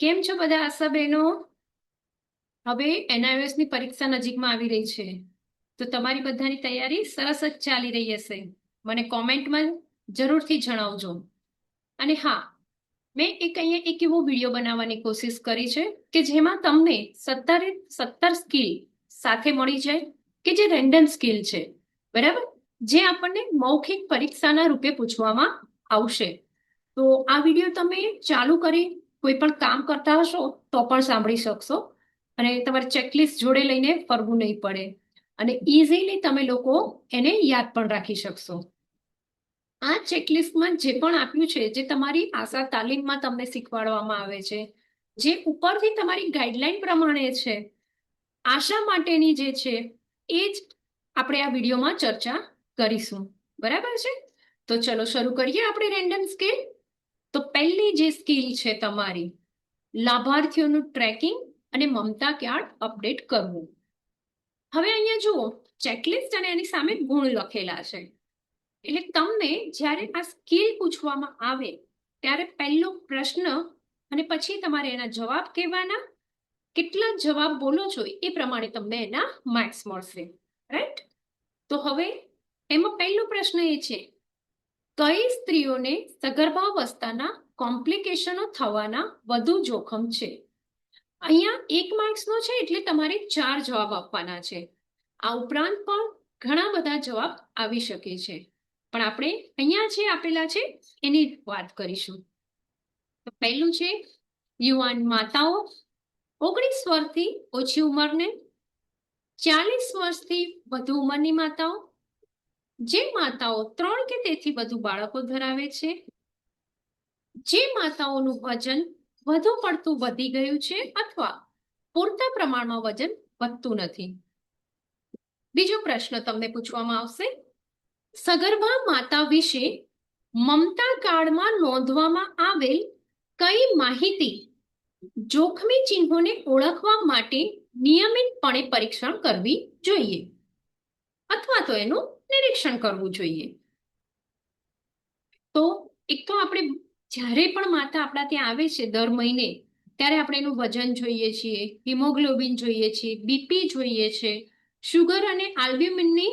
કેમ છો બધા આશા બહેનો? હવે NIOS ની પરીક્ષા નજીકમાં આવી રહી છે, તો તમારી બધાની તૈયારી સરસ જ ચાલી રહી હશે. મને કોમેન્ટમાં જરૂરથી જણાવજો. અને હા, મેં અહીંયા એક એવો વિડીયો બનાવવાની કોશિશ કરી છે કે જેમાં તમને 17 સ્કિલ સાથે મળી જાય, કે જે રેન્ડમ સ્કિલ છે, બરાબર, જે આપણને મૌખિક પરીક્ષાના રૂપે પૂછવામાં આવશે. તો આ વિડીયો તમે ચાલુ કરી કોઈ પણ કામ કરતા હશો તો પણ સાંભળી શકશો, અને તમારે ચેકલિસ્ટ જોડે લઈને ફરવું નહીં પડે, અને ઇઝીલી તમે લોકો એને યાદ પણ રાખી શકશો. આ ચેકલિસ્ટમાં જે પણ આપ્યું છે, જે તમારી આશા તાલીમમાં તમને શીખવાડવામાં આવે છે, જે ઉપરથી તમારી ગાઈડલાઈન પ્રમાણે છે, આશા માટેની જે છે એ જ આપણે આ વિડીયોમાં ચર્ચા કરીશું. બરાબર છે? તો ચલો શરૂ કરીએ આપણે રેન્ડમ સ્કેલ. તો પહેલી જે સ્કિલ છે તમારી, લાભાર્થીઓનું ટ્રેકિંગ અને મમતા કાર્ડ અપડેટ કરવું. હવે અહીંયા જુઓ, ચેકલિસ્ટ અને એની સામે ગુણ લખેલા છે. એટલે તમને જ્યારે આ સ્કિલ પૂછવામાં આવે ત્યારે પહેલો પ્રશ્ન અને પછી તમારે એના જવાબ કહેવાના. કેટલા જવાબ બોલો છો એ પ્રમાણે તમને એના માર્ક્સ મળશે, રાઈટ? તો હવે એમાં પહેલો પ્રશ્ન એ છે, કઈ સ્ત્રીઓને સગર્ભાવસ્થાના કોમ્પ્લિકેશનો થવાના વધુ જોખમ છે? અહીંયા 1 માર્ક્સનો છે, એટલે તમારે 4 જવાબ આપવાના છે. આ ઉપરાંત પણ ઘણા બધા જવાબ આવી શકે છે, પણ આપણે અહીંયા જે આપેલા છે એની વાત કરીશું. તો પહેલું છે, યુવાન માતાઓ, 19 વર્ષથી ઓછી ઉંમરને, 40 વર્ષથી વધુ ઉંમરની માતાઓ, જે માતાઓ 3 કે તેથી વધુ બાળકો ધરાવે છે, જે માતાઓનું વજન વધુ પડતું વધી ગયું છે અથવા પૂરતા પ્રમાણમાં વજન વધતું નથી. બીજો પ્રશ્ન તમને પૂછવામાં આવશે, સગર્ભા માતા વિશે મમતા કાર્ડમાં નોંધવામાં આવેલ કઈ માહિતી જોખમી ચિહ્નોને ઓળખવા માટે નિયમિતપણે પરીક્ષણ કરવી જોઈએ અથવા તો એનું નિરીક્ષણ કરવું જોઈએ? તો એક તો આપણે જ્યારે પણ માતા આપણા ત્યાં આવે છે દર મહિને, ત્યારે આપણે એનું વજન જોઈએ છીએ, હિમોગ્લોબિન જોઈએ છીએ, બીપી જોઈએ છે, શુગર અને આલ્બ્યુમિનની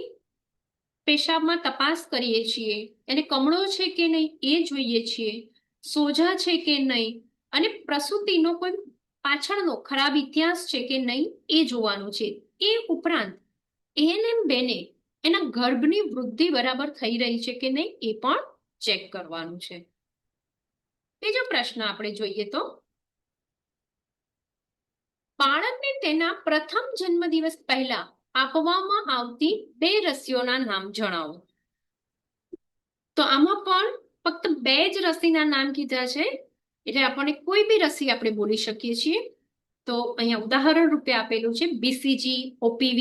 પેશાબમાં તપાસ કરીએ છીએ, એને કમળો છે કે નહીં એ જોઈએ છીએ, સોજા છે કે નહીં, અને પ્રસૂતિનો કોઈ પાછળનો ખરાબ ઇતિહાસ છે કે નહીં એ જોવાનું છે. એ ઉપરાંત ANM બેને એના ગર્ભની વૃદ્ધિ બરાબર થઈ રહી છે કે નહીં એ પણ ચેક કરવાનું છે. બીજો પ્રશ્ન આપણે જોઈએ તો, બાળકને તેના પ્રથમ જન્મદિવસ પહેલા આપવામાં આવતી 2 રસીઓના નામ જણાવો. તો આમાં પણ ફક્ત 2 જ રસીના નામ કીધા છે, એટલે આપણને કોઈ બી રસી આપણે બોલી શકીએ છીએ. તો અહીંયા ઉદાહરણ રૂપે આપેલું છે BCG, OPV,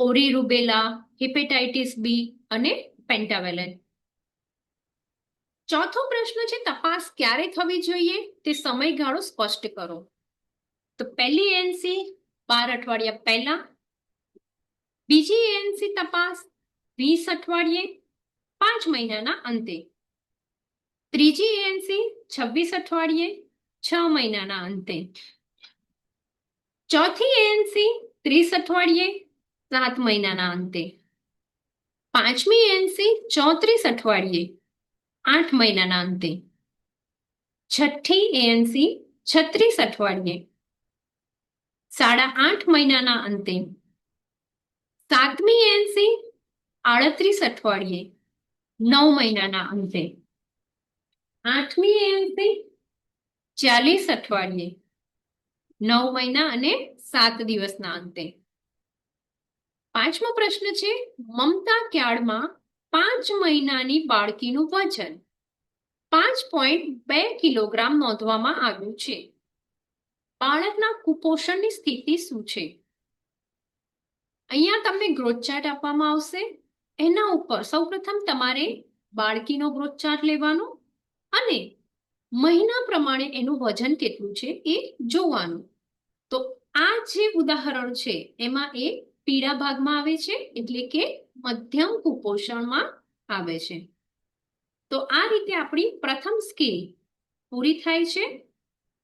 ઓરી રૂબેલા, હિપેટાઇટિસ બી અને પેન્ટાવેલેન. ચોથો પ્રશ્ન છે, તપાસ ક્યારે થવી જોઈએ તે સમયગાળો સ્પષ્ટ કરો. તો પહેલી ANC 12 અઠવાડિયા પહેલા, બીજી ANC તપાસ 20 અઠવાડિયે 5 મહિનાના અંતે, ત્રીજી ANC 26 અઠવાડિયે 6 મહિનાના અંતે, ચોથી ANC 30 અઠવાડિયે 7 મહિનાના અંતે, પાંચમી ANC 34 અઠવાડિયે 8 મહિનાના અંતે, છઠ્ઠી ANC 36 અઠવાડિયે 8.5 મહિનાના અંતે, સાતમી ANC 38 અઠવાડિયે 9 મહિનાના અંતે, આઠમી ANC 40 અઠવાડિયે 9 મહિના અને 7 દિવસના અંતે. પાંચમો પ્રશ્ન છે, મમતા કાર્ડમાં 5 મહિનાની બાળકીનું વજન 5.2 કિલોગ્રામ નોંધવામાં આવ્યું છે. બાળકના કુપોષણની સ્થિતિ શું છે? અહીંયા તમને ગ્રોથ ચાર્ટ આપવામાં આવશે. એના ઉપર સૌપ્રથમ તમારે બાળકીનો ગ્રોથ ચાર્ટ લેવાનો અને મહિના પ્રમાણે એનું વજન કેટલું છે એ જોવાનું. તો આ જે ઉદાહરણ છે એમાં એ પીળા ભાગમાં આવે છે, એટલે કે મધ્યમ કુપોષણમાં આવે છે. તો આ રીતે આપણી પ્રથમ સ્કિલ પૂરી થાય છે.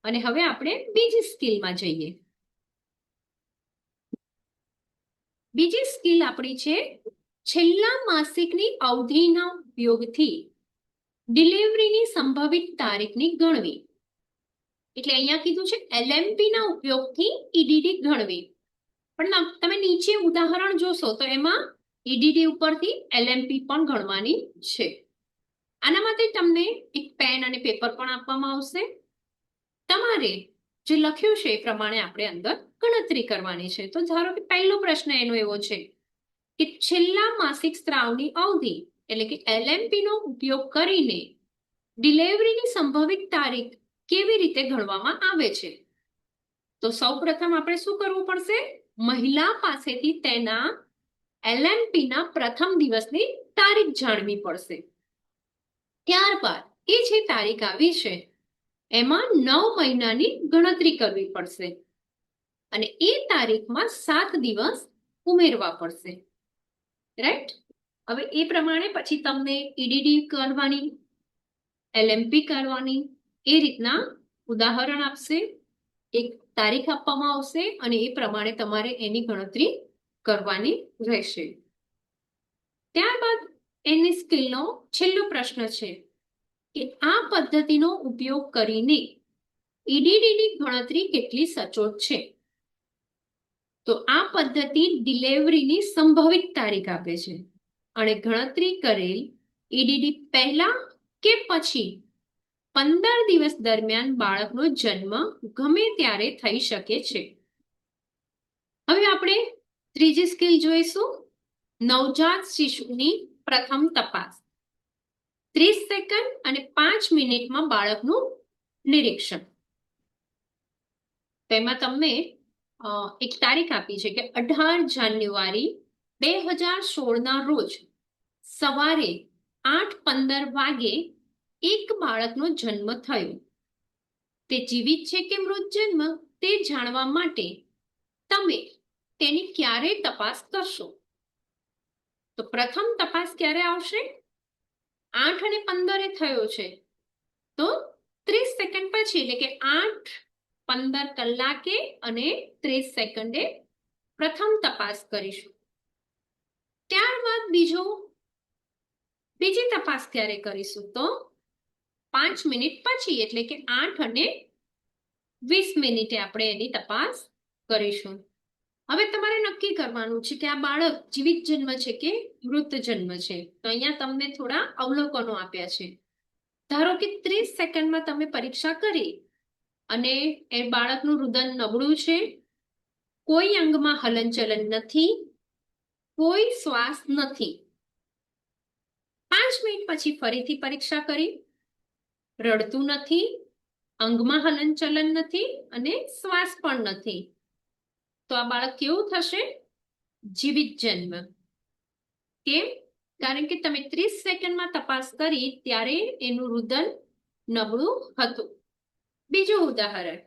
અને હવે આપણે બીજી સ્કિલમાં જઈએ. બીજી સ્કિલ આપણી છે છેલ્લા માસિકની અવધિના ઉપયોગથી ડિલિવરીની સંભવિત તારીખની ગણવી. એટલે અહીંયા કીધું છે LMP ના ઉપયોગથી EDD ગણવી. પણ તમે નીચે ઉદાહરણ જોશો તો એમાં EDD ઉપરથી LMP પણ ગણવાની છે. આના માટે તમને એક પેન અને પેપર પણ આપવામાં આવશે. તમારે જે લખ્યું છે એ પ્રમાણે આપણે અંદર ગણતરી કરવાની છે. તો ધારો કે પહેલો પ્રશ્ન એનો એવો છે કે છેલ્લા માસિક સ્ત્રાવની અવધિ એટલે કે LMP નો ઉપયોગ કરીને ડિલિવરીની સંભવિત તારીખ કેવી રીતે ગણવામાં આવે છે? તો સૌપ્રથમ આપણે શું કરવું પડશે? મહિલા પાસેથી તેના LMP ના પ્રથમ દિવસની તારીખ જાણવી પડશે. ત્યારબાદ એ જે તારીખ આવી છે એમાં 9 મહિનાની ગણતરી કરવી પડશે અને એ તારીખમાં 7 દિવસ ઉમેરવા પડશે. રાઈટ? હવે એ પ્રમાણે પછી તમને EDD કરવાની, LMP કરવાની, એ રીતના ઉદાહરણ આપશે, એક તારીખ આપવામાં આવશે અને એ પ્રમાણે તમારે એની ગણતરી કરવાની રહેશે. ત્યારબાદ એની સ્કિલનો છેલ્લો પ્રશ્ન છે કે આ પદ્ધતિનો ઉપયોગ કરીને EDDની ગણતરી કેટલી સચોટ છે? તો આ પદ્ધતિ ડિલિવરીની સંભવિત તારીખ આપે છે અને ગણતરી કરેલ EDD પહેલા કે પછી 15 દિવસ દરમિયાન બાળકનો જન્મ ગમે ત્યારે થઈ શકે છે. હવે આપણે ત્રીજી સ્કિલ જોઈશું, નવજાત શિશુની પ્રથમ તપાસ. 30 સેકન્ડ અને 5 મિનિટમાં બાળકનું નિરીક્ષણ. તેમાં તમને એક તારીખ આપી છે કે 18 જાન્યુઆરી 2016 ના રોજ સવારે 8:15 વાગે એક બાળકનો જન્મ થયો. તે જીવિત છે કે મૃત જન્મ તે જાણવા માટે તમે તેની ક્યારે તપાસ કરશો? તો પ્રથમ તપાસ ક્યારે આવશે? 8 અને 15 થયો છે તો 30 સેકન્ડ પછી એટલે કે 8:15 કલાકે અને 30 સેકન્ડે પ્રથમ તપાસ કરીશું. ત્યારબાદ બીજી તપાસ ક્યારે કરીશું? તો 5 મિનિટ પછી એટલે કે 8 અને 20 મિનિટે આપણે એની તપાસ કરીશું. હવે તમારે નક્કી કરવાનું છે કે આ બાળક જીવિત જન્મ છે કે મૃત જન્મ છે. તો અહીંયા તમને થોડા અવલોકનો આપ્યા છે. ધારો કે 30 સેકન્ડમાં તમે પરીક્ષા કરી અને એ બાળકનું રુદન નબળું છે, કોઈ અંગમાં હલનચલન નથી, કોઈ શ્વાસ નથી. 5 મિનિટ પછી ફરીથી પરીક્ષા કરી, રડતું નથી, અંગમાં હલનચલન નથી અને શ્વાસ પણ નથી. તો આ બાળક કેવું થશે? જીવિત જન્મ. કેમ? કારણ કે તમે 30 સેકન્ડમાં તપાસ કરી ત્યારે એનું રુદન નબળું હતું. બીજું ઉદાહરણ,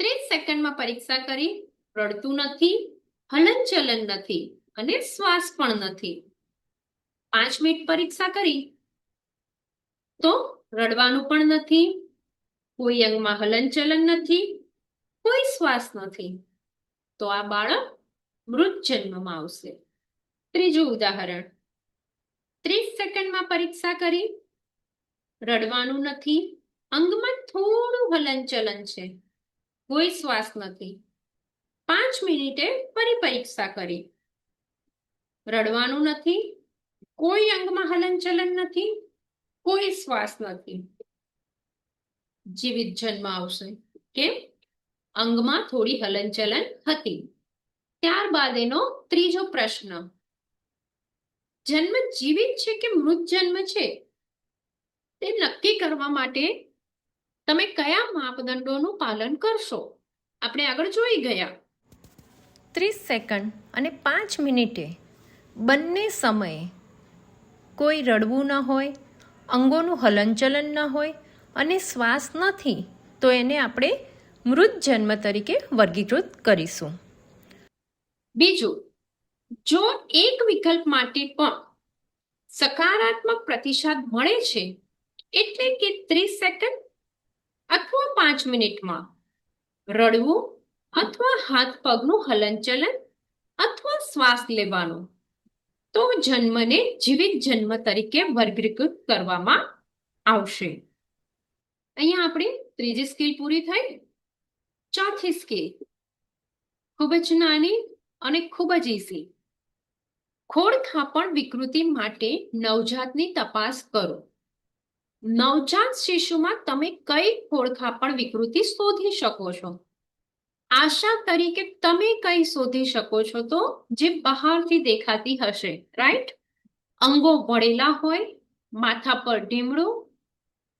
30 સેકન્ડમાં પરીક્ષા કરી, રડતું નથી, હલનચલન નથી અને શ્વાસ પણ નથી. 5 મિનિટ પરીક્ષા કરી તો રડવાનું પણ નથી, કોઈ અંગમાં હલનચલન નથી, કોઈ શ્વાસ નથી. તો આ બાળક મૃત જન્મમાં આવશે. ત્રીજું ઉદાહરણ, 30 સેકન્ડમાં પરીક્ષા કરી, રડવાનું નથી, અંગમાં થોડું હલનચલન છે, કોઈ શ્વાસ નથી. 5 મિનિટે ફરી પરીક્ષા કરી, રડવાનું નથી, કોઈ અંગમાં હલનચલન નથી, કોઈ શ્વાસ નથી. જીવિત જન્મ આવશે. કેમ? અંગમાં થોડી હલનચલન હતી. ત્યારબાદ એનો ત્રીજો પ્રશ્ન, જન્મ જીવિત છે કે મૃત જન્મ છે તે નક્કી કરવા માટે તમે કયા માપદંડોનું પાલન કરશો? આપણે આગળ જોઈ ગયા 30 સેકન્ડ અને 5 મિનિટે બંને સમયે કોઈ રડવું ન હોય, અંગોનું હલનચલન ન હોય અને શ્વાસ નથી, તો એને આપણે મૃત જન્મ તરીકે વર્ગીકૃત કરીશું. બીજું, જો એક વિકલ્પ માટે પણ સકારાત્મક પ્રતિસાદ મળે છે એટલે કે 30 સેકન્ડ અથવા 5 મિનિટમાં રડવું અથવા હાથ પગનું હલનચલન અથવા શ્વાસ લેવાનો, તો જન્મને જીવિત જન્મ તરીકે વર્ગીકૃત કરવામાં આવશે. અહીંયા આપણી ત્રીજી સ્કિલ પૂરી થઈ. ચોથી સ્કિલ ખૂબ જ નાની અને ખૂબ જ ઈઝી. ખોડખાપણ વિકૃતિ માટે નવજાતની તપાસ કરો. નવજાત શિશુમાં તમે કઈ ખોડખાપણ વિકૃતિ શોધી શકો છો? આશા તરીકે તમે કઈ શોધી શકો છો? તો જે બહારથી દેખાતી હશે, રાઈટ? અંગો વળેલા હોય, માથા પર ઢીમડું,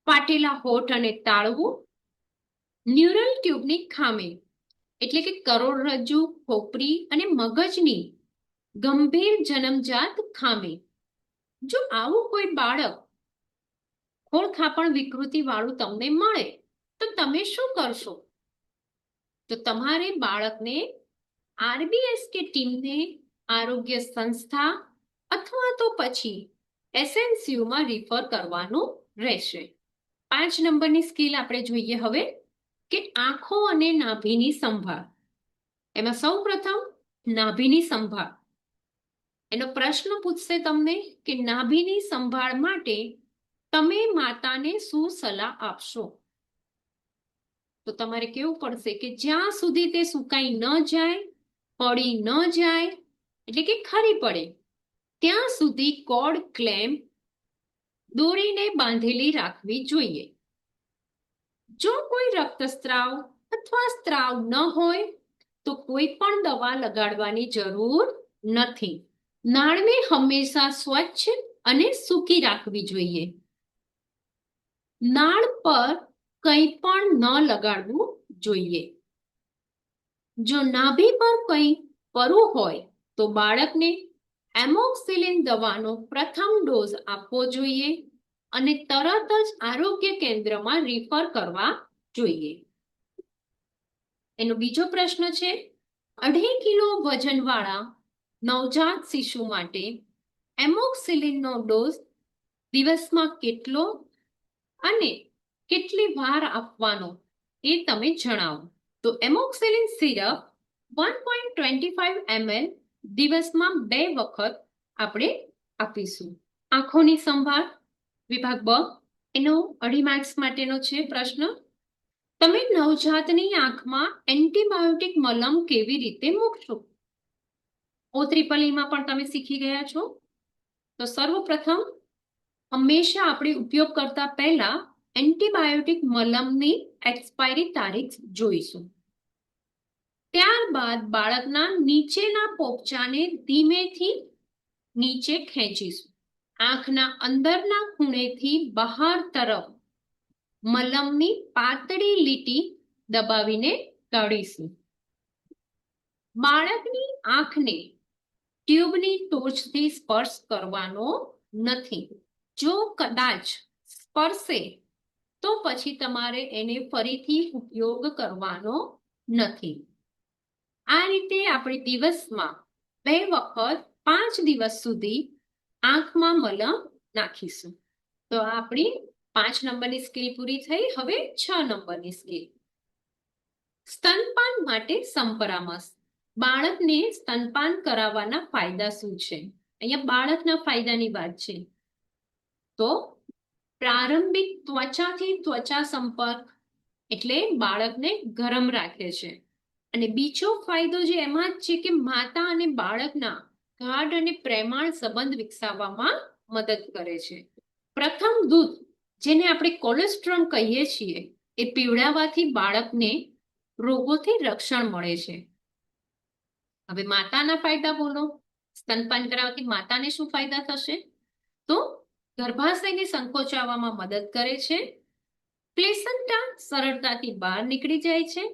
ફાટેલા હોઠ અને તાળવું, ન્યુરલ ટ્યુબની ખામી એટલે કે કરોડરજ્જુ, ખોપરી અને મગજની ગંભીર જન્મજાત ખામી. જો આવું કોઈ બાળક ખોડખાપણ વિકૃતિ વાળું તમને મળે તો તમે શું કરશો? તો તમારે બાળકને RBSK ટીમને, આરોગ્ય સંસ્થા અથવા તો પછી SNCUમાં રિફર કરવાનું રહેશે. 5 નંબરની સ્કિલ આપણે જોઈએ હવે કે આંખો અને નાભીની સંભાળ. એમાં સૌ પ્રથમ નાભીની સંભાળ. એનો પ્રશ્ન પૂછશે તમને કે નાભીની સંભાળ માટે તમે માતાને શું સલાહ આપશો? તો તમારે કેવું પડશે કે જ્યાં સુધી તે સુકાઈ ન જાય, પડી ન જાય, એટલે કે ખરી પડે, ત્યાં સુધી કોર્ડ ક્લેમ્પ દોરીને બાંધેલી રાખવી જોઈએ. જો કોઈ રક્તસ્રાવ અથવા સ્ત્રાવ ન હોય તો કોઈ પણ દવા લગાડવાની જરૂર નથી. નાળને હંમેશા સ્વચ્છ અને સૂકી રાખવી જોઈએ. નાળ પર કંઈ પણ ન લગાડવું જોઈએ. જો નાભી પર કંઈ પરવું હોય તો બાળકને એમોક્સિલિન દવાનો પ્રથમ ડોઝ આપવો જોઈએ અને તરત જ આરોગ્ય કેન્દ્રમાં રિફર કરવા જોઈએ. એનો બીજો પ્રશ્ન છે, 2.5 કિલો વજનવાળા નવજાત શિશુ માટે એમોક્સિલિનનો ડોઝ દિવસમાં કેટલો અને કેટલી વાર આપવાનો એ તમે જણાવો. તો એમોક્સિલિન સિરપ 1.25 ml દિવસમાં 2 વખત આપણે આપીશું. આંખોની સંભાળ વિભાગ બ, એનો 2.5 માર્ક્સ માટેનો છે પ્રશ્ન. તમે નવજાતની આંખમાં એન્ટીબાયોટિક મલમ કેવી રીતે મૂકશો? O3 પણ તમે શીખી ગયા છો. તો સર્વપ્રથમ હંમેશા આપણે ઉપયોગ કરતા પહેલા એન્ટીબાયોટિક મલમની એક્સપાયરી તારીખ જોઈશું. ત્યારબાદ બાળકના નીચેના પોપચાને ધીમેથી નીચે ખેંચીશું. આંખના અંદરના ખૂણેથી બહાર તરફ મલમની પાતળી લીટી દબાવીને કાઢીશું. બાળકની આંખને ટ્યુબની ટોચથી સ્પર્શ કરવાનો નથી. જો કદાચ સ્પર્શે તો પછી તમારે એને ફરીથી ઉપયોગ કરવાનો નથી. આ રીતે આપણે દિવસમાં 2 વખત 5 દિવસ સુધી આંખમાં મલમ નાખીશું. તો આપણી 5 નંબરની સ્કિલ પૂરી થઈ. હવે 6 નંબરની સ્કિલ, સ્તનપાન માટે સંપરામર્શ. બાળકને સ્તનપાન કરાવવાના ફાયદા શું છે? અહીંયા બાળકના ફાયદાની વાત છે. તો પ્રારંભિક ત્વચાથી ત્વચા સંપર્ક એટલે બાળકને ગરમ રાખે છે. અને બીજો ફાયદો જે એમાં જ છે કે માતા અને બાળકના ગાઢ અને પ્રેમાળ સંબંધ વિકસાવવામાં મદદ કરે છે. પ્રથમ દૂધ, જેને આપણે કોલેસ્ટ્રોમ કહીએ છીએ, એ પીવડાવવાથી બાળકને રોગોથી રક્ષણ મળે છે. હવે માતાના ફાયદા બોલો. સ્તનપાન કરાવવાથી માતાને શું ફાયદા થશે? તો ગર્ભાશયને સંકોચાવવામાં મદદ કરે છે. પ્લેસેન્ટા સરળતાથી બહાર નીકળી જાય છે.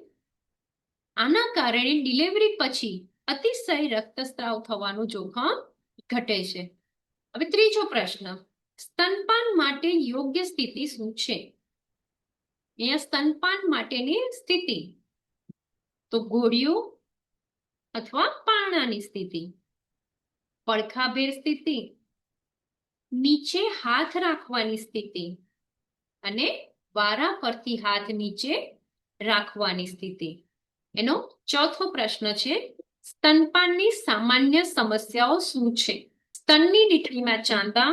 આના કારણે ડિલિવરી પછી અતિશય રક્તસ્રાવ થવાનું જોખમ ઘટે છે. હવે ત્રીજો પ્રશ્ન, સ્તનપાન માટે યોગ્ય સ્થિતિ શું છે? અહીંયા સ્તનપાન માટેની સ્થિતિ તો ઘોડિયું અથવા પારણાની સ્થિતિ, પડખાભેર સ્થિતિ, નીચે હાથ રાખવાની સ્થિતિ અને વારા ફરતી હાથ નીચે રાખવાની સ્થિતિ. એનો ચોથો પ્રશ્ન છે, સ્તનપાનની સામાન્ય સમસ્યાઓ શું છે? સ્તનની ડીટરીમાં ચાંદા,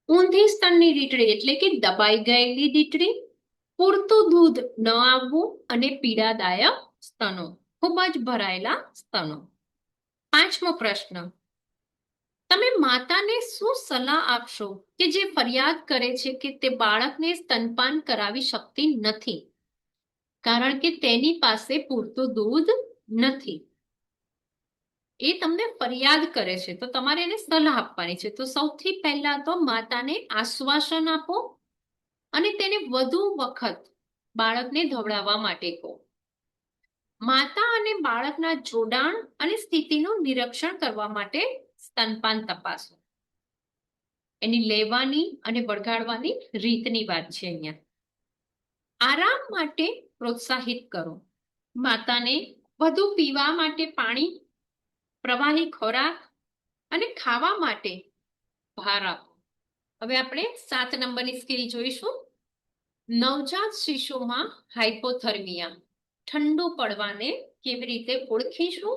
ઊંધી સ્તનની ડીટરી એટલે કે દબાઈ ગયેલી ડીટરી, પૂરતું દૂધ ન આવવું અને પીડાદાયક સ્તનો, ખૂબ જ ભરાયેલા સ્તનો. પાંચમો પ્રશ્ન, તમે માતાને શું સલાહ આપશો કે જે ફરિયાદ કરે છે કે તે બાળકને સ્તનપાન કરાવી શકતી નથી કારણ કે તેની પાસે પૂરતું દૂધ નથી? એ તમને ફરિયાદ કરે છે તો તમારે એને સલાહ આપવાની છે. તો સૌથી પહેલા તો માતાને આશ્વાસન આપો અને તેને વધુ વખત બાળકને ધવડાવવા માટે કહો. માતા અને બાળકના જોડાણ અને સ્થિતિનું નિરીક્ષણ કરવા માટે સ્તનપાન તપાસો. એની લેવાની અને વળગાડવાની રીતની વાત છે અહીંયા. આરામ માટે પ્રોત્સાહિત કરો. માતાને વધુ પીવા માટે પાણી, પ્રવાહી ખોરાક અને ખાવા માટે ભાર આપો. હવે આપણે 7 નંબરની સ્કીલ જોઈશું. નવજાત શિશુમાં હાઇપોથર્મિયા, ઠંડુ પડવાને કેવી રીતે ઓળખીશું?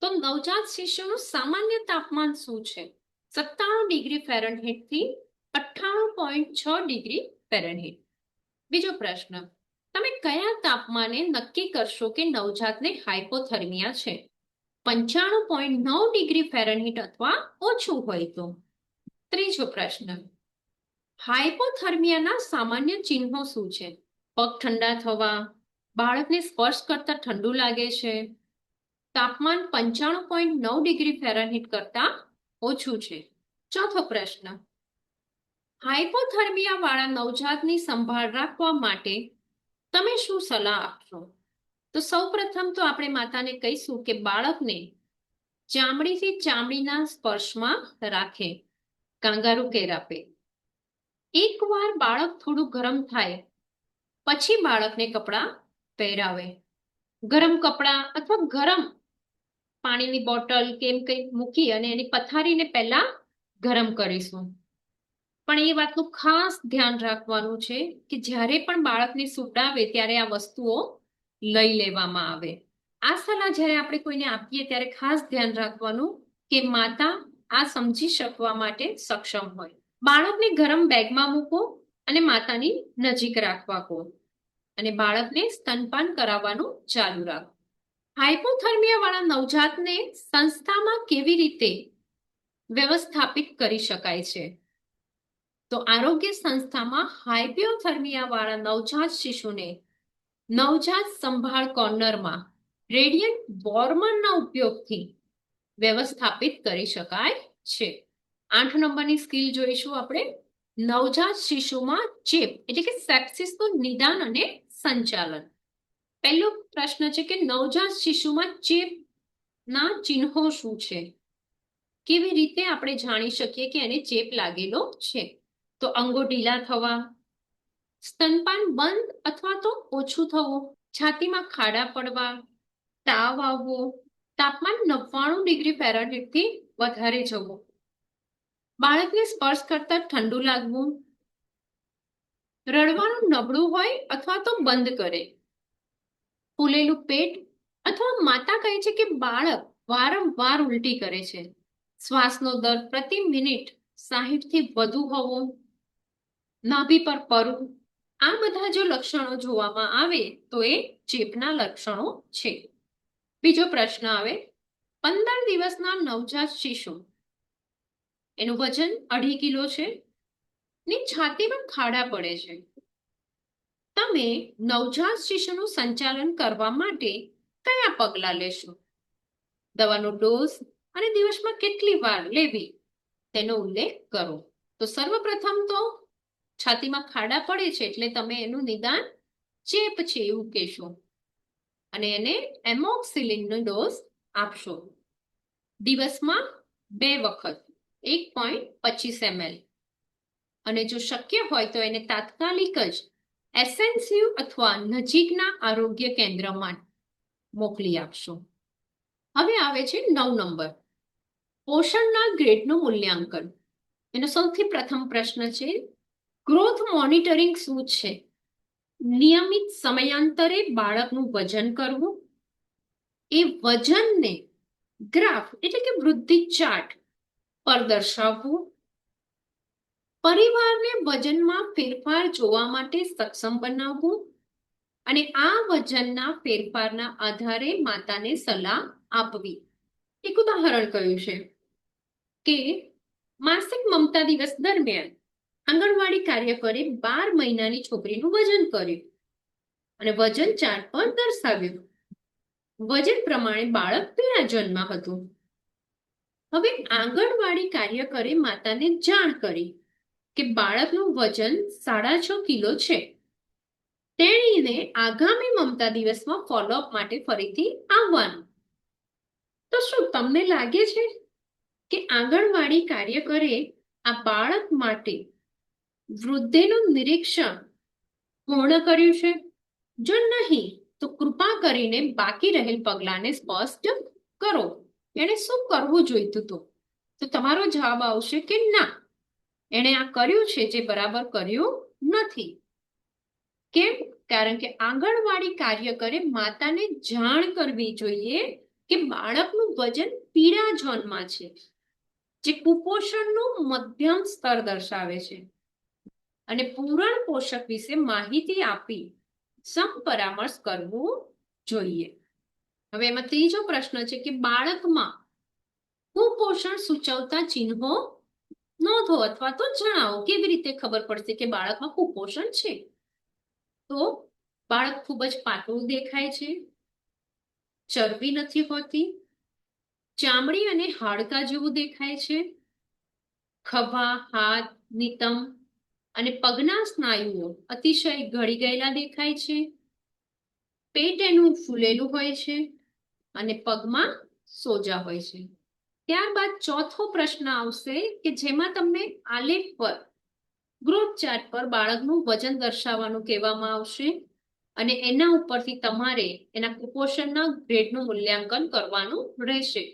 તો નવજાત શિશુનું સામાન્ય તાપમાન શું છે? 97 ડિગ્રી ફેરનહીટ થી 98.6 ડિગ્રી ફેરનહીટ. બીજો પ્રશ્ન, તમે કયા તાપમાને નક્કી કરશો કે નવજાતને હાઇપોથર્મિયા છે? 95.9 ડિગ્રી ફેરનહીટ અથવા ઓછું હોય તો. ત્રીજો પ્રશ્ન, હાઇપોથર્મિયાના સામાન્ય ચિહ્નો શું છે? પગ ઠંડા થવા, બાળકને સ્પર્શ કરતા ઠંડુ લાગે છે, તાપમાન 95.9 ડિગ્રી ફેરનહીટ કરતા ઓછું છે. ચોથો પ્રશ્ન, હાઇપોથર્મિયા વાળા નવજાતની સંભાળ રાખવા માટે તમે શું સલાહ આપશો? તો સૌપ્રથમ તો આપણે માતાને કહીશું કે બાળકને ચામડીથી ચામડીના સ્પર્શમાં રાખે, કાંગારૂ કેર આપે. એકવાર બાળક થોડું ગરમ થાય પછી બાળકને કપડાં પહેરાવે. ગરમ કપડાં અથવા ગરમ પાણીની બોટલ કે એમ કંઈક મૂકી અને એની પથારીને પહેલા ગરમ કરીશું. પણ એ વાતનું ખાસ ધ્યાન રાખવાનું છે કે જ્યારે પણ બાળકને સુવડાવે ત્યારે આ વસ્તુઓ લઈ લેવામાં આવે. આ સલાહ જ્યારે આપણે કોઈને આપીએ ત્યારે ખાસ ધ્યાન રાખવાનું કે માતા આ સમજી શકવા માટે સક્ષમ હોય. બાળકને ગરમ બેગમાં મૂકો અને માતાની નજીક રાખવા કહો અને બાળકને સ્તનપાન કરાવવાનું ચાલુ રાખો. હાઇપોથર્મિયા વાળા નવજાતને સંસ્થામાં કેવી રીતે વ્યવસ્થાપિત કરી શકાય છે? તો આરોગ્ય સંસ્થામાં હાઇપોથર્મિયા વાળા નવજાત શિશુને નવજાત સંભાળ કોર્નરમાં રેડિયન્ટ વોર્મરના ઉપયોગથી વ્યવસ્થાપિત કરી શકાય છે. 8 નંબરની સ્કીલ જોઈશું આપણે. નવજાત શિશુમાં ચેપ એટલે કે સેપ્સિસનું નિદાન અને સંચાલન. પહેલો પ્રશ્ન છે કે નવજાત શિશુમાં ચેપના ચિહ્નો શું છે? કેવી રીતે આપણે જાણી શકીએ કે એને ચેપ લાગેલો છે? તો અંગો ઢીલા થવા, સ્તનપાન બંધ અથવા તો ઓછું થવું, છાતીમાં ખાડા પડવા, તાવ આવવો, તાપમાન 99 ડિગ્રી ફેરનહીટથી વધારે જવું, બાળકને સ્પર્શ કરતા ઠંડુ લાગવું, રડવાનું નબળું હોય અથવા તો બંધ કરે, ફૂલેલું પેટ અથવા માતા કહે છે કે બાળક વારંવાર ઉલટી કરે છે, શ્વાસનો દર પ્રતિ મિનિટ 60 થી વધુ હોવો, નાભી પર પરવું. આ બધા જો લક્ષણો જોવામાં આવે તો એ ચેપના લક્ષણો છે. બીજો પ્રશ્ન આવે, 15 દિવસના નવજાત શિશુ, એનું વજન 2.5 કિલો છે ની છાતીમાં ખાડા પડે છે. તમે નવજાત શિશુનું સંચાલન કરવા માટે કયા પગલાં લેશો? દવાનો ડોઝ અને દિવસમાં કેટલી વાર લેવી તેનો ઉલ્લેખ કરો. તો સર્વપ્રથમ તો છાતીમાં ખાડા પડે છે એટલે તમે એનું નિદાન ચેપ છે એવું કહેશો અને એને એમોક્સિલિનનો ડોઝ આપશો. દિવસમાં 2 વખત 1.25 ml અને જો શક્ય હોય તો એને તાત્કાલિક જ એસએનસીયુ અથવા નજીકના આરોગ્ય કેન્દ્રમાં મોકલી આપશો. હવે આવે છે 9 નંબર, પોષણના ગ્રેડનું મૂલ્યાંકન. એનો સૌથી પ્રથમ પ્રશ્ન છે ગ્રોથ મોનિટરિંગ શું છે? નિયમિત સમયાંતરે બાળકનું વજન કરવું, એ વજનને ગ્રાફ એટલે કે વૃદ્ધિ ચાર્ટ પર દર્શાવવું, પરિવારને વજનમાં ફેરફાર જોવા માટે સક્ષમ બનાવવું અને આ વજનના ફેરફારના આધારે માતાને સલાહ આપવી. એક ઉદાહરણ કયું છે કે માસિક મમતા દિવસ દરમિયાન આંગણવાડી કાર્યકરે 12 મહિનાની છોકરીનું વજન કર્યું અને વજન ચાર્ટ પર દર્શાવ્યું. વજન પ્રમાણે બાળક પીળા ઝોનમાં હતું. હવે આંગણવાડી કાર્યકરે માતાને જાણ કરી કે બાળકનું વજન 6.5 કિલો છે. તેણીને આગામી મમતા દિવસમાં ફોલોઅપ માટે ફરીથી આવવાનું. તો શું તમને લાગે છે કે આંગણવાડી કાર્યકરે આ બાળક માટે વૃદ્ધિનું નિરીક્ષણ પૂર્ણ કર્યું છે? જો નહીં તો કૃપા કરીને બાકી રહેલ પગલાંને સ્પષ્ટ કરો. એણે શું કરવું જોઈતું હતું? તો તમારો જવાબ આવશે કે ના, એણે આ કર્યું છે જે બરાબર કર્યું નથી. કેમ? કારણ કે આંગણવાડી કાર્યકરે માતાને જાણ કરવી જોઈએ કે બાળકનું વજન પીળા ઝોનમાં છે, જે કુપોષણનું મધ્યમ સ્તર દર્શાવે છે, અને પૂરણ પોષક વિશે માહિતી આપી સમપરામર્શ કરવું જોઈએ. હવે એમાં ત્રીજો પ્રશ્ન છે કે બાળકમાં કુપોષણ સૂચવતા ચિહ્નો નોંધો અથવા તો જણાવો. કેવી રીતે ખબર પડશે કે બાળકમાં કુપોષણ છે? તો બાળક ખૂબ જ પાતળું દેખાય છે, ચરબી નથી હોતી, ચામડી અને હાડકા જેવું દેખાય છે, ખભા, હાથ, નિતંબ અને પગના સ્નાયુઓ અતિશય ઘડી ગયેલા દેખાય છે, પેટ એનું ફૂલેલું હોય છે અને પગમાં સોજા હોય છે. ત્યારબાદ ચોથો પ્રશ્ન આવશે કે જેમાં તમને આલેખ પર ગ્રોથ ચાર્ટ પર બાળકનું વજન દર્શાવવાનું કહેવામાં આવશે અને એના ઉપરથી તમારે એના કુપોષણના ગ્રેડનું મૂલ્યાંકન કરવાનું રહેશે.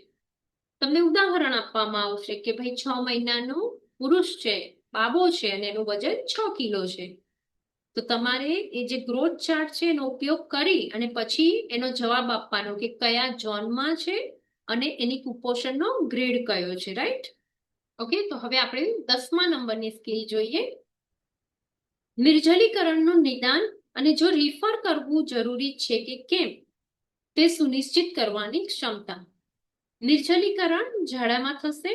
તમને ઉદાહરણ આપવામાં આવશે કે ભાઈ 6 મહિનાનું પુરુષ છે, બાબો છે અને એનું વજન 6 કિલો છે. તો તમારે એ જે ગ્રોથ ચાર્ટ છે એનો ઉપયોગ કરી અને પછી એનો જવાબ આપવાનો કે કયા ઝોનમાં છે અને એની કુપોષણનો ગ્રેડ કયો છે. રાઈટ? ઓકે, તો હવે આપણે 10મા નંબરની સ્કિલ જોઈએ. નિર્જલીકરણનું નિદાન અને જો રિફર કરવું જરૂરી છે કે કેમ તે સુનિશ્ચિત કરવાની ક્ષમતા. નિર્જલીકરણ ઝાડામાં થશે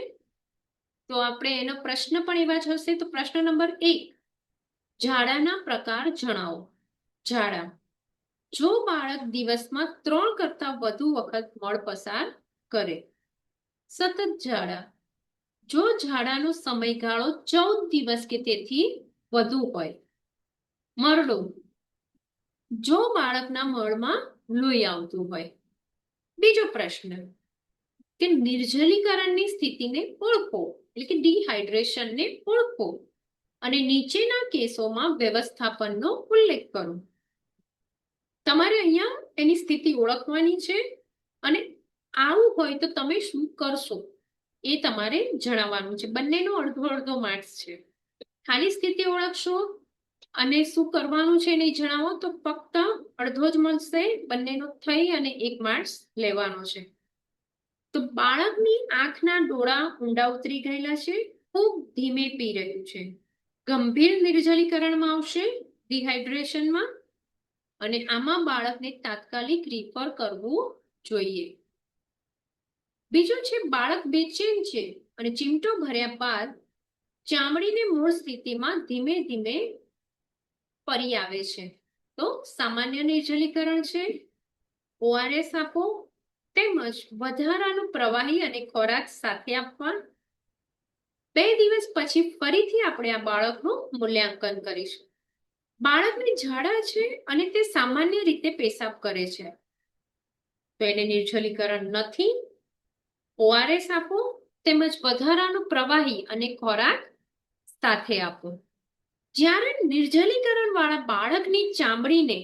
તો આપણે એનો પ્રશ્ન પણ એવા જ હશે. તો પ્રશ્ન નંબર 1, ઝાડાના પ્રકાર જણાવો. ઝાડા: જો બાળક દિવસમાં 3 કરતા વધુ વખત મળ પસાર કરે. સતત ઝાડા: જો ઝાડાનો સમયગાળો 14 દિવસ કે તેથી વધુ હોય. મરડો: જો બાળકના મળમાં લોહી આવતું હોય. બીજો પ્રશ્ન કે નિર્જલીકરણની સ્થિતિને ઓળખો, એટલે કે ડિહાઇડ્રેશનને ઓળખો અને નીચેના કેસોમાં વ્યવસ્થાપનનો ઉલ્લેખ કરો. તમારે અહીંયા એની સ્થિતિ ઓળખવાની છે અને આવું હોય તો તમે શું કરશો એ તમારે જણાવવાનું છે. બંનેનો અડધો અડધો માર્ક્સ છે. ખાલી સ્થિતિ ઓળખશો અને શું કરવાનું છે નહીં જણાવો તો ફક્ત અડધો જ મળશે. બંનેનો થઈ અને 1 માર્ક્સ લેવાનો છે. તો બાળકની આંખના ડોળા ઊંડા ઉતરી ગયેલા છે, ખૂબ ધીમે પી રહ્યું છે. ગંભીર નિર્જલીકરણમાં આવશે, ડિહાઇડ્રેશનમાં, અને આમાં બાળકને તાત્કાલિક રિફર કરવું જોઈએ. બીજું છે બાળક બેચેન છે અને ચીમટો ભર્યા બાદ ચામડીને મૂળ સ્થિતિમાં ધીમે ધીમે ફરી આવે છે. તો સામાન્ય નિર્જલીકરણ છે. ORS આપો તેમજ વધારાનું પ્રવાહી અને ખોરાક સાથે આપવા. 2 દિવસ પછી ફરીથી આપણે આ બાળકનું મૂલ્યાંકન કરીશું. બાળકને ઝાડા છે અને તે સામાન્ય રીતે પેશાબ કરે છે તો એને નિર્જલીકરણ નથી. ORS આપો તેમજ વધારાનું પ્રવાહી અને ખોરાક સાથે આપો. જ્યારે નિર્જલીકરણ વાળા બાળકની ચામડીને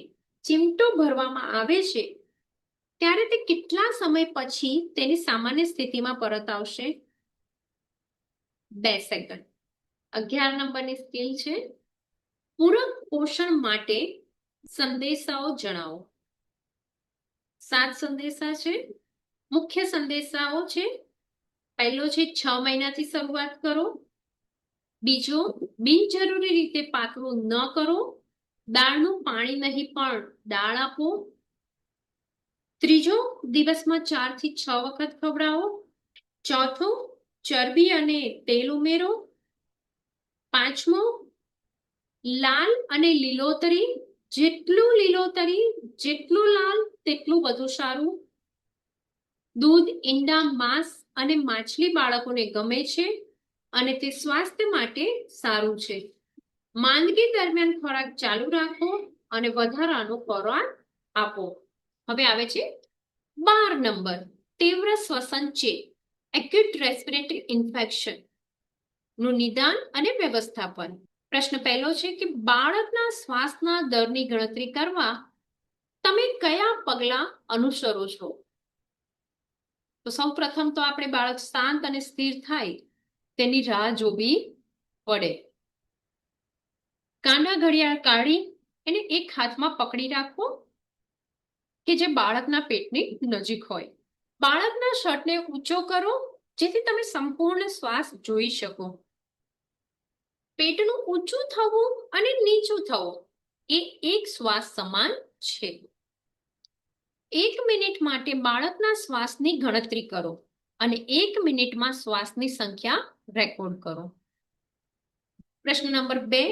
ચીમટો ભરવામાં આવે છે ત્યારે તે કેટલા સમય પછી તેની સામાન્ય સ્થિતિમાં પરત આવશે? 2 સેકન્ડ. 11 નંબરની સ્કિલ છે પૂરક પોષણ માટે સંદેશાઓ જણાવો. 7 સંદેશા છે. મુખ્ય સંદેશાઓ છે. પહેલો છે 6 મહિનાથી શરૂઆત કરો. બીજો, બિનજરૂરી રીતે પાતળું ન કરો. દાળનું પાણી નહીં પણ દાળ આપો. ત્રીજો, દિવસમાં 4 થી 6 વખત ખવડાવો. ચોથો, ચરબી અને તેલ ઉમેરો. પાંચમો, લાલ અને લીલોતરી, જેટલું લીલોતરી જેટલું લાલ તેટલું વધુ સારું. દૂધ, ઈંડા, માંસ અને માછલી બાળકોને ગમે છે અને તે સ્વાસ્થ્ય માટે સારું છે. માંદગી દરમિયાન ખોરાક ચાલુ રાખો અને વધારાનો ખોરાક આપો. હવે આવે છે 12 નંબર, તીવ્ર શ્વસન ચેપ, એક્યુટ રેસ્પિરેટરી ઇન્ફેક્શન નું નિદાન અને વ્યવસ્થાપન. પ્રશ્ન પહેલો છે કે બાળકના શ્વાસના દરની ગણતરી કરવા તમે કયા પગલાં અનુસરો છો? તો સૌ પ્રથમ તો આપણે બાળક શાંત અને સ્થિર થાય તેની રાહ જોવી પડે. કાંડા ઘડિયાળ કાઢી એને એક હાથમાં પકડી રાખો કે જે બાળકના પેટની નજીક હોય. બાળકના શર્ટને ઊંચો કરો જેથી તમે સંપૂર્ણ શ્વાસ જોઈ શકો. પેટનું ઊંચું થવું અને નીચું થવું એ એક શ્વાસ સમાન છે. 1 મિનિટ માટે બાળકના શ્વાસની ગણતરી કરો અને 1 મિનિટમાં શ્વાસની સંખ્યા રેકોર્ડ કરો. પ્રશ્ન નંબર 2,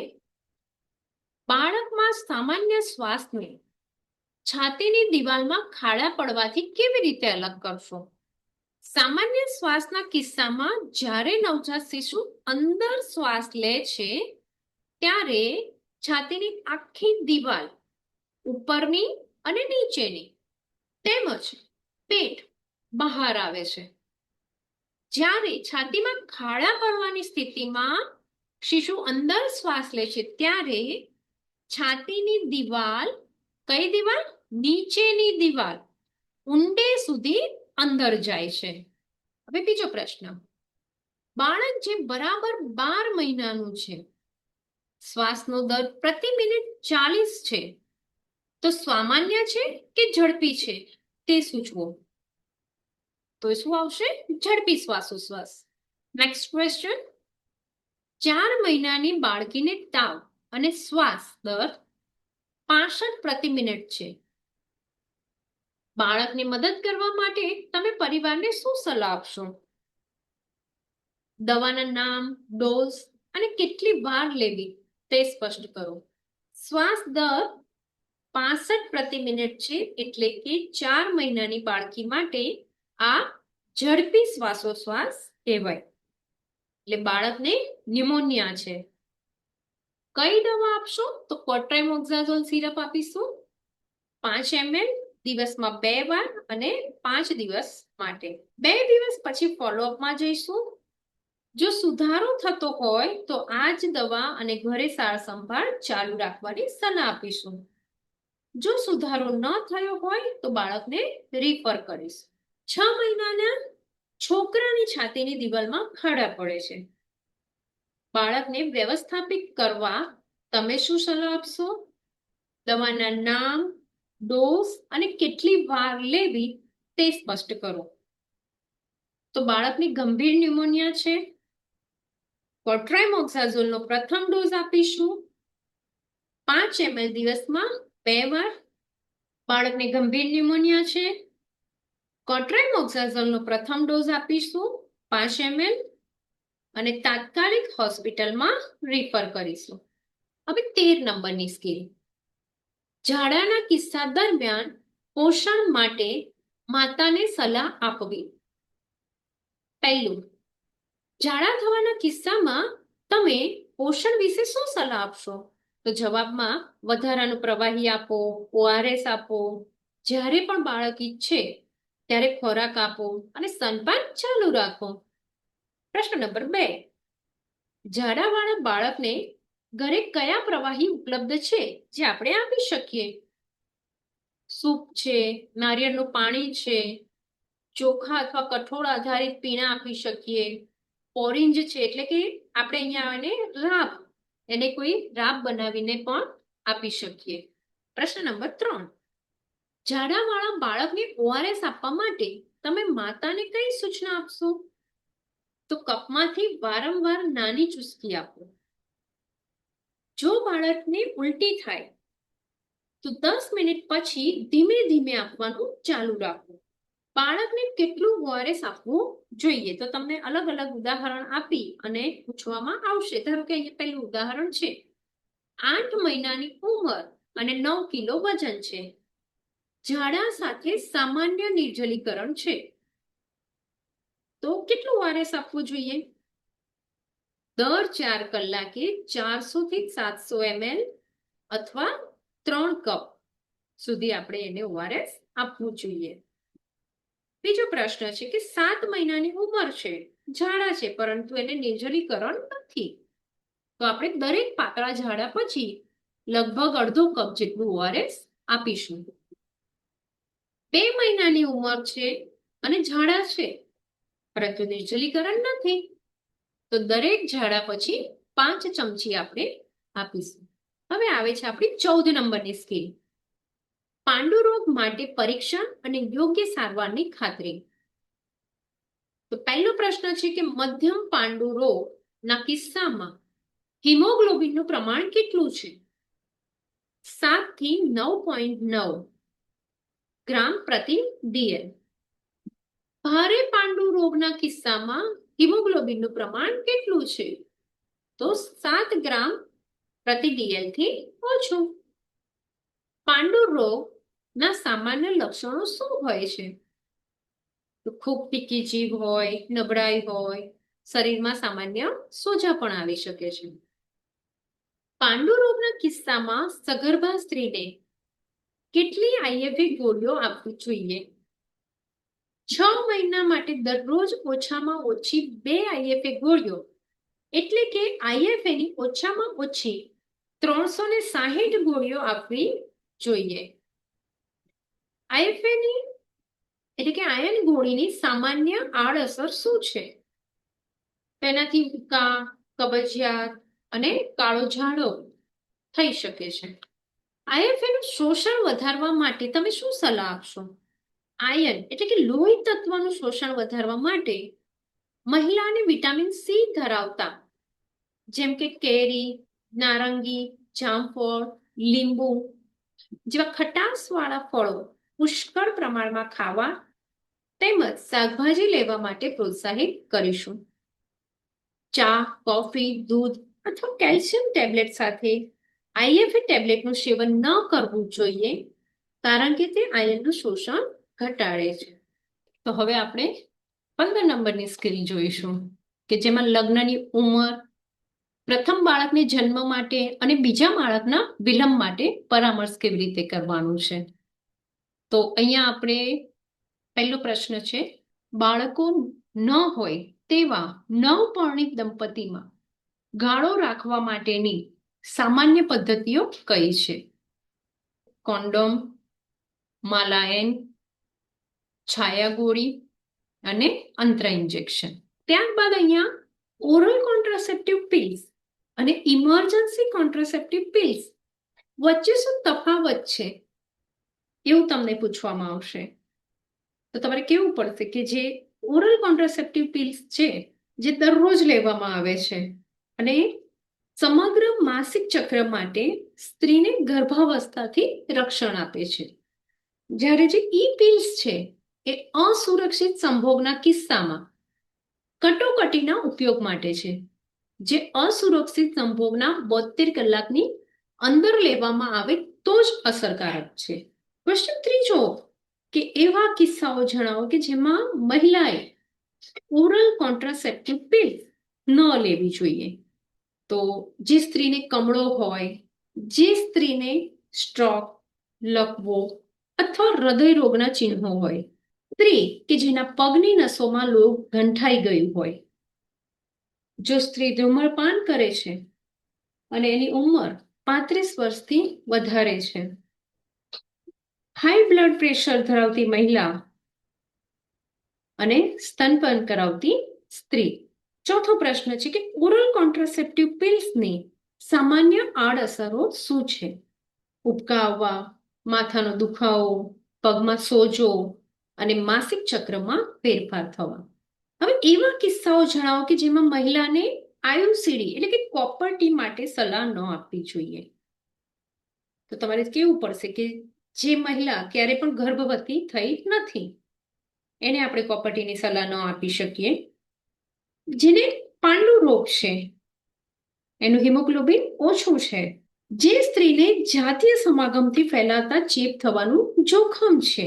બાળકમાં સામાન્ય શ્વાસને છાતીની દિવાલમાં ખાડા પડવાથી કેવી રીતે અલગ કરશો? સામાન્ય શ્વાસના કિસ્સામાં જ્યારે નવજાત શિશુ અંદર શ્વાસ લે છે ત્યારે છાતીની આખી દિવાલ, ઉપરની અને નીચેની તેમજ પેટ બહાર આવે છે. જ્યારે છાતીમાં ખાડા પડવાની સ્થિતિમાં શિશુ અંદર શ્વાસ લે છે ત્યારે છાતીની દિવાલ, કઈ દિવાલ? નીચેની દિવાલ ઊંડે સુધી અંદર જાય છે. હવે બીજો પ્રશ્ન, બાળક જે બરાબર 12 મહિનાનું છે, શ્વાસનો દર પ્રતિ મિનિટ 40 છે, તો સામાન્ય છે કે ઝડપી છે તે સૂચવો. તો શું આવશે? ઝડપી શ્વાસોશ્વાસ. નેક્સ્ટ ક્વેશ્ચન, 4 મહિનાની બાળકીને તાવ અને શ્વાસ દર 65 પ્રતિ મિનિટ છે. બાળકને મદદ કરવા માટે તમે પરિવારને શું સલાહ આપશો? દવાના નામ, ડોઝ અને કેટલી વાર લેવી તે સ્પષ્ટ કરો. શ્વાસ દર 65 પ્રતિ મિનિટ છે એટલે કે 4 મહિનાની બાળકી માટે આ ઝડપી શ્વાસોશ્વાસ કહેવાય. એટલે બાળકને ન્યુમોનિયા છે. કઈ દવા આપશો? તો કોટ્રાઇમોક્ઝાઝોલ સિરપ આપીશું 5 ml દિવસમાં 2 વાર અને 5 દિવસ માટે. 2 દિવસ પછી ફોલોઅપમાં જઈશું. જો સુધારો થતો હોય તો આ જ દવા અને ઘરે સાર સંભાળ ચાલુ રાખવાની સલાહ આપીશું. જો સુધારો ન થયો હોય તો બાળકને રિફર કરીશું. 6 મહિનાના છોકરાની છાતીની દિવાલમાં ખાડા પડે છે. બાળકને વ્યવસ્થાપિત કરવા તમે શું સલાહ આપશો? દવાના નામ, ડોઝ અને કેટલી વાર લેવી તે સ્પષ્ટ કરો. તો બાળકને ગંભીર ન્યુમોનિયા છે, કોટ્રાઇમોક્ઝાઝોલનો પ્રથમ ડોઝ આપીશું 5 ml દિવસમાં 2 વાર. બાળકને ગંભીર ન્યુમોનિયા છે, કોટ્રાઇમોક્ઝાઝોલનો પ્રથમ ડોઝ આપીશું 5 ml અને તાત્કાલિક હોસ્પિટલમાં રિફર કરીશું. હવે 13 નંબરની સ્કીલ, ઝાડાના કિસ્સા દરમિયાન પોષણ માટે માતાને સલાહ આપવી. પહેલું, ઝાડા થવાના કિસ્સામાં તમે પોષણ વિશે શું સલાહ આપશો? તો જવાબમાં વધારાનું પ્રવાહી આપો, ORS આપો, જ્યારે પણ બાળક ઈચ્છે ત્યારે ખોરાક આપો અને સ્તનપાન ચાલુ રાખો. પ્રશ્ન નંબર 2, ઝાડાવાળા બાળકને ઘરે કયા પ્રવાહી ઉપલબ્ધ છે જે આપણે આપી શકીએ? સૂપ છે, નારિયેળનું પાણી છે, ચોખા અથવા કઠોળ આધારિત પીણા આપી શકીએ, ઓરેન્જ છે એટલે કે આપણે અહીંયા એને રાબ એને કોઈ રાબ બનાવીને પણ આપી શકીએ. પ્રશ્ન નંબર 3, ઝાડાવાળા બાળકને ઓઆરએસ આપવા માટે તમે માતાને કઈ સૂચના આપશો? તો કપમાંથી વારંવાર નાની ચૂસકી આપો. જો બાળકને ઉલટી થાય તો 10 મિનિટ પછી ધીમે ધીમે આપવાનું ચાલુ રાખો. બાળકને કેટલું ઓઆરએસ આપવું જોઈએ? તો તમને અલગ અલગ ઉદાહરણ આપી અને પૂછવામાં આવશે. ધારો કે અહીંયા પહેલું ઉદાહરણ છે, 8 મહિનાની ઉંમર અને 9 કિલો વજન છે, ઝાડા સાથે સામાન્ય નિર્જલીકરણ છે, તો કેટલું ઓઆરએસ આપવું જોઈએ? દર 4 કલાકે 400 થી 700 ml અથવા 3 કપ સુધી આપણે એને ઓઆરએસ આપવું જોઈએ. બીજો પ્રશ્ન છે કે 7 મહિનાની ઉંમર છે, ઝાડા છે, પરંતુ એને નિર્જલીકરણ નથી, તો આપણે દરેક પાતળા ઝાડા પછી લગભગ અડધો કપ જેટલું ઓઆરએસ આપીશું. 2 મહિનાની ઉંમર છે અને ઝાડા છે, પરંતુ નિર્જલીકરણ નથી, તો દરેક ઝાડા પછી 5 ચમચી આપણે આપીશું. હવે આવે છે આપણી 14 નંબરની સ્કીલ, પાંડુ રોગ માટે પરીક્ષણ અને યોગ્ય સારવારની ખાતરી. તો પહેલો પ્રશ્ન છે કે મધ્યમ પાંડુ રોગના કિસ્સામાં હિમોગ્લોબિનનું પ્રમાણ કેટલું છે? 7 થી 9.9 ગ્રામ પ્રતિ ડીએલ. ભારે પાંડુ રોગના કિસ્સામાં હિમોગ્લોબિનનું પ્રમાણ કેટલું છે? તો 7 ગ્રામ પ્રતિ ડીએલ થી ઓછું. પાંડુ રોગના સામાન્ય લક્ષણો શું હોય છે? તો ખૂબ તીખી જીભ હોય, નબળાઈ હોય, શરીરમાં સામાન્ય સોજા પણ આવી શકે છે. પાંડુ રોગના કિસ્સામાં સગર્ભા સ્ત્રીને કેટલી આઈએફએ ગોળીઓ આપવી જોઈએ? 6 મહિના માટે દરરોજ ઓછામાં ઓછી 2 આઈએફએ ગોળીઓ, એટલે કે આઈએફએ ની ઓછામાં ઓછી 360 ગોળીઓ આપવી જોઈએ. આઈએફએ ની એટલે કે આયન ગોળીની સામાન્ય આડઅસર શું છે? તેનાથી ઉબકા, કબજિયાત અને કાળો ઝાડો થઈ શકે છે. આઈએફએ નું શોષણ વધારવા માટે તમે શું સલાહ આપશો? આયન એટલે કે લોહી તત્વનું શોષણ વધારવા માટે મહિલાને વિટામિન સી ધરાવતા જેમ કે કેરી, નારંગી, જામફળ, લીંબુ જેવા ખટાશવાળા ફળો પુષ્કળ પ્રમાણમાં ખાવા તેમજ શાકભાજી લેવા માટે પ્રોત્સાહિત કરીશું. ચા, કોફી, દૂધ અથવા કેલ્શિયમ ટેબ્લેટ સાથે આઈએફએ ટેબ્લેટનું સેવન ન કરવું જોઈએ, કારણ કે તે આયનનું શોષણ ઘટાડે છે. તો હવે આપણે 15 નંબરની સ્કીલ જોઈશું કે જેમાં લગ્નની ઉંમર, પ્રથમ બાળકને જન્મ માટે અને બીજા બાળકના વિલંબ માટે પરામર્શ કેવી રીતે કરવાનું છે. તો અહીંયા આપણે પહેલો પ્રશ્ન છે, બાળકો ન હોય તેવા નવપરિણીત દંપતીમાં ગાળો રાખવા માટેની સામાન્ય પદ્ધતિઓ કઈ છે? કોન્ડોમ, માલાયન, છાયા ગોળી અને અંત્ર ઇન્જેક્શન. ત્યારબાદ અહીંયા ઓરલ કોન્ટ્રાસેપ્ટિવ પિલ્સ અને ઇમરજન્સી કોન્ટ્રાસેપ્ટિવ પિલ્સ વચ્ચે શું તફાવત છે એવું તમને પૂછવામાં આવશે. તો તમારે કેવું પડશે કે જે ઓરલ કોન્ટ્રાસેપ્ટિવ પિલ્સ છે જે દરરોજ લેવામાં આવે છે અને સમગ્ર માસિક ચક્ર માટે સ્ત્રીને ગર્ભાવસ્થાથી રક્ષણ આપે છે, જ્યારે જે ઈ પિલ્સ છે એ અસુરક્ષિત સંભોગના કિસ્સામાં કટોકટીના ઉપયોગ માટે છે, જે અસુરક્ષિત સંભોગના 72 કલાકની અંદર લેવામાં આવે તો જ અસરકારક છે. ક્વેશ્ચન ત્રીજો કે એવા કિસ્સાઓ જણાવો કે જેમાં મહિલાએ ઓરલ કોન્ટ્રાસેપ્ટિવ પિલ ન લેવી જોઈએ. તો જે સ્ત્રીને કમળો હોય, જે સ્ત્રીને સ્ટ્રોક, લકવો અથવા હૃદય રોગના ચિહ્નો હોય, સ્ત્રી કે જેના પગની નસોમાં લોહી ગંઠાઈ ગયું હોય, જો સ્ત્રી ધૂમ્રપાન કરે છે અને એની ઉંમર 35 વર્ષથી વધારે છે, હાઈ બ્લડ પ્રેશર ધરાવતી મહિલા અને સ્તનપાન કરાવતી સ્ત્રી. ચોથો પ્રશ્ન છે કે ઓરલ કોન્ટ્રાસેપ્ટિવ પિલ્સની સામાન્ય આડઅસરો શું છે? ઉબકા આવવા, માથાનો દુખાવો, પગમાં સોજો અને માસિક ચક્રમાં ફેરફાર થવા. હવે એવા કિસ્સાઓ જણાવો કે જેમાં મહિલાને આયુસીડી એટલે કે કોપર ટી માટે સલાહ ન આપવી જોઈએ. તો તમારે કેવું પડશે કે જે મહિલા ક્યારે પણ ગર્ભવતી થઈ નથી એને આપણે કોપર ટીની સલાહ ન આપી શકીએ. જેને પાંડુ રોગ છે, એનું હિમોગ્લોબિન ઓછું છે, જે સ્ત્રીને જાતીય સમાગમથી ફેલાતા ચેપ થવાનું જોખમ છે.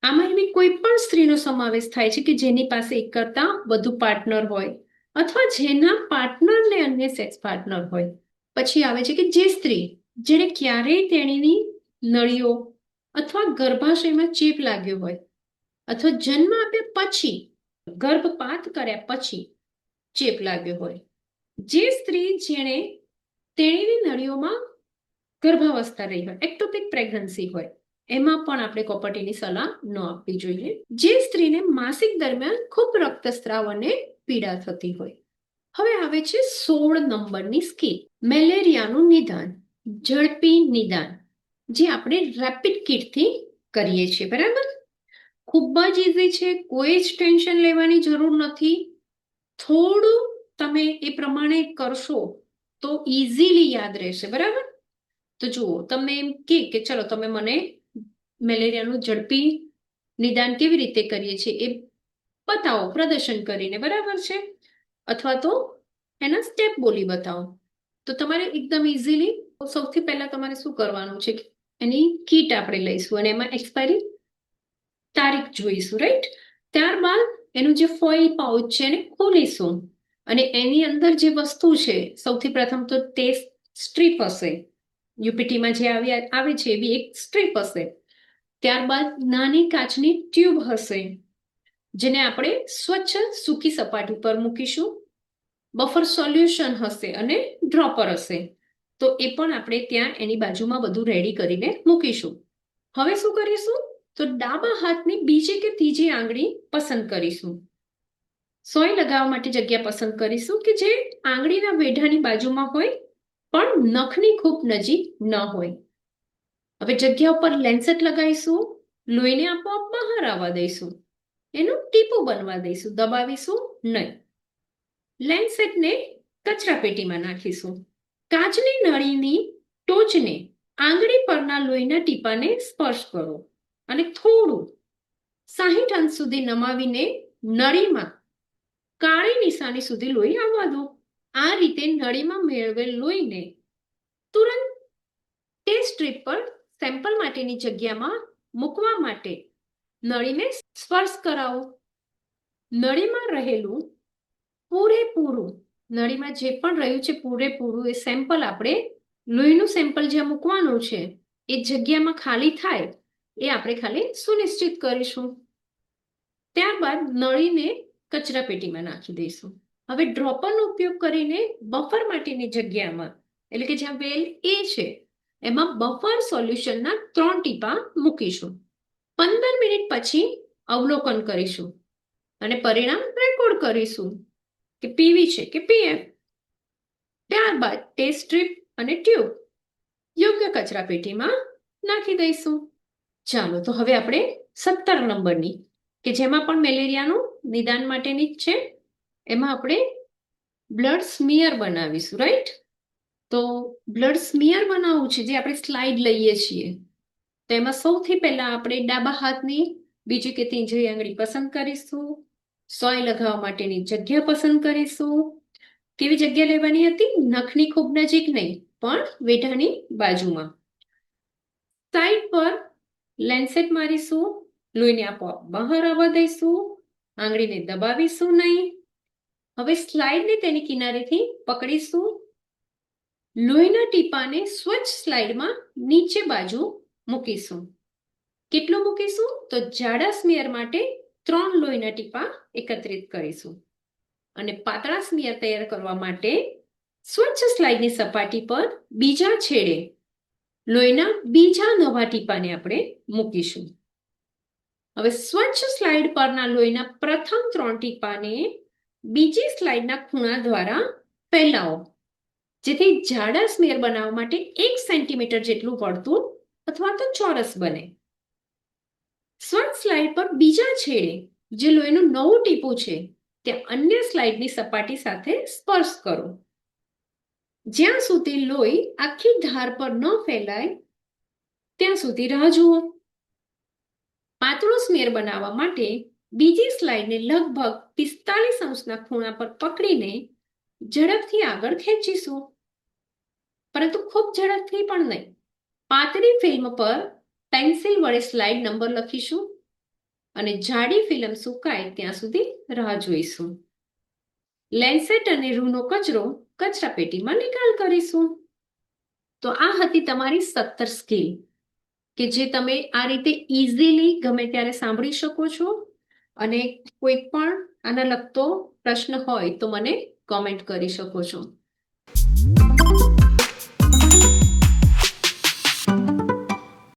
આમાં એવી કોઈ પણ સ્ત્રીનો સમાવેશ થાય છે કે જેની પાસે એક કરતાં વધુ પાર્ટનર હોય અથવા જેના પાર્ટનરને અન્ય સેક્સ પાર્ટનર હોય. પછી આવે છે કે જે સ્ત્રી જેને ક્યારેય તેણીની નળીઓ અથવા ગર્ભાશયમાં ચેપ લાગ્યો હોય અથવા જન્મ આપ્યા પછી ગર્ભપાત કર્યા પછી ચેપ લાગ્યો હોય. જે સ્ત્રી જેણે તેણીની નળીઓમાં ગર્ભાવસ્થા રહી હોય, એક્ટોપિક પ્રેગ્નન્સી હોય, એમાં પણ આપણે કોપર ટીની સલાહ ન આપવી જોઈએ. જે સ્ત્રીને માસિક દરમિયાન ખૂબ રક્તસ્રાવ અને પીડા થતી હોય. હવે આવે છે 16 નંબરની સ્કીમ, મેલેરિયાનું નિદાન, ઝડપી નિદાન, જે આપણે રેપિડ કિટથી કરીએ છીએ. બરાબર, ખૂબ જ ઇઝી છે, કોઈ જ ટેન્શન લેવાની જરૂર નથી. થોડું તમે એ પ્રમાણે કરશો તો ઇઝીલી યાદ રહેશે. બરાબર, તો જુઓ, તમને એમ કે ચલો તમે મને મેલેરિયાનું ઝડપી નિદાન કેવી રીતે કરીએ છીએ એ બતાવો પ્રદર્શન કરીને. બરાબર છે, અથવા તો એના સ્ટેપ બોલી બતાવો. તો તમારે એકદમ ઇઝીલી સૌથી પહેલા તમારે શું કરવાનું છે, એની કીટ આપણે લઈશું અને એમાં એક્સપાયરી તારીખ જોઈશું. રાઈટ, ત્યારબાદ એનું જે ફોઇલ પાઉચ છે એને ખોલીશું અને એની અંદર જે વસ્તુ છે, સૌથી પ્રથમ તો તે સ્ટ્રીપ હશે, યુપીટીમાં જે આવે છે એવી એક સ્ટ્રીપ હશે. ત્યારબાદ નાની કાચની ટ્યુબ હશે જેને આપણે સ્વચ્છ સૂકી સપાટી પર મૂકીશું. બફર સોલ્યુશન હશે અને ડ્રોપર હશે, તો એ પણ આપણે ત્યાં એની બાજુમાં બધું રેડી કરીને મૂકીશું. હવે શું કરીશું, તો ડાબા હાથની બીજી કે ત્રીજી આંગળી પસંદ કરીશું. સોય લગાવવા માટે જગ્યા પસંદ કરીશું કે જે આંગળીના વેઢાની બાજુમાં હોય પણ નખની ખૂબ નજીક ન હોય. હવે જગ્યા ઉપર લેન્સેટ લગાવીશું, લોહીને આપોઆપ બહાર આવવા દઈશું, એનું ટીપું બનવા દઈશું, દબાવીશું નહીં. લેન્સેટને કચરા પેટીમાં નાખીશું. કાચની નળીની ટોચને આંગળી પરના લોહીના ટીપાને સ્પર્શ કરો અને થોડું 60 અંશ સુધી નમાવીને નળીમાં કાળી નિશાની સુધી લોહી આવવા દો. આ રીતે નળીમાં મેળવેલ લોહીને તુરંત તે સ્ટ્રીપ પર સેમ્પલ માટેની જગ્યામાં મૂકવા માટે નળીને સ્પર્શ કરાવો. નળીમાં રહેલું પૂરેપૂરું, નળીમાં જે પણ રહ્યું છે પૂરેપૂરું એ સેમ્પલ આપણે લોહીનું સેમ્પલ જ્યાં મૂકવાનું છે એ જગ્યામાં ખાલી થાય એ આપણે ખાલી સુનિશ્ચિત કરીશું. ત્યારબાદ નળીને કચરા પેટીમાં નાખી દઈશું. હવે ડ્રોપરનો ઉપયોગ કરીને બફર માટેની જગ્યામાં, એટલે કે જ્યાં વેલ એ છે એમાં બફર સોલ્યુશનના 3 ટીપા મૂકીશું. 15 મિનિટ પછી અવલોકન કરીશું અને પરિણામ રેકોર્ડ કરીશું કે પીવી છે કે પીએફ. ત્યારબાદ ટેસ્ટ સ્ટ્રીપ અને ટ્યુબ યોગ્ય કચરા પેટીમાં નાખી દઈશું. ચાલો, તો હવે આપણે 17 નંબરની કે જેમાં પણ મેલેરિયાનું નિદાન માટેની જ છે, એમાં આપણે બ્લડ સ્મિયર બનાવીશું. રાઈટ, તો બ્લડ સ્મિયર બનાવવું છે જે આપણે સ્લાઇડ લઈએ છીએ. તો એમાં સૌથી પહેલા આપણે ડાબા હાથની બીજી કે ત્રીજી આંગળી પસંદ કરીશું. સોય લગાવવા માટેની જગ્યા પસંદ કરીશું. કેવી જગ્યા લેવાની હતી, નખની ખૂબ નજીક નહીં પણ વેઢાની બાજુમાં. સાઈડ પર લેન્સેટ મારીશું, લોહીને આપોઆપ બહાર આવવા દઈશું, આંગળીને દબાવીશું નહીં. હવે સ્લાઇડને તેની કિનારેથી પકડીશું. લોહીના ટીપાને સ્વચ્છ સ્લાઇડમાં નીચે બાજુ મૂકીશું. કેટલું મૂકીશું, તો જાડા સ્મિયર માટે 3 લોહીના ટીપા એકત્રિત કરીશું અને પાતળા સ્મિયર તૈયાર કરવા માટે સ્વચ્છ સ્લાઇડની સપાટી પર બીજા છેડે લોહીના બીજા નવા ટીપાને આપણે મૂકીશું. હવે સ્વચ્છ સ્લાઇડ પરના લોહીના પ્રથમ 3 ટીપાને બીજી સ્લાઇડના ખૂણા દ્વારા ફેલાવો જેથી જાડા સ્મેર બનાવવા માટે 1 સેન્ટીમીટર જેટલું વર્તુળ અથવા તો ચોરસ બને. સ્વર્ણ સ્લાઇડ પર બીજા છેડે જે લોહીનું નવું ટીપું છે ત્યાં અન્ય સ્લાઇડની સપાટી સાથે સ્પર્શ કરો. જ્યાં સુધી લોહી આખી ધાર પર ન ફેલાય ત્યાં સુધી રાહ જુઓ. પાતળો સ્મેર બનાવવા માટે બીજી સ્લાઇડને લગભગ 45 અંશના ખૂણા પર પકડીને ઝડપથી આગળ ખેંચીશું, પરંતુ ખૂબ ઝડપથી પણ નહીં. પાતળી ફિલ્મ પર પેન્સિલ વડે સ્લાઇડ નંબર લખીશું અને જાડી ફિલ્મ સુકાય ત્યાં સુધી રાહ જોઈશું. લેન્સેટ અને રૂનો કચરો કચરાપેટીમાં નિકાલ કરીશું. તો આ હતી તમારી 17 સ્કિલ કે જે તમે આ રીતે ઇઝીલી ગમે ત્યારે સાંભળી શકો છો. અને કોઈ પણ આના લગતો પ્રશ્ન હોય તો મને કોમેન્ટ કરી શકો છો.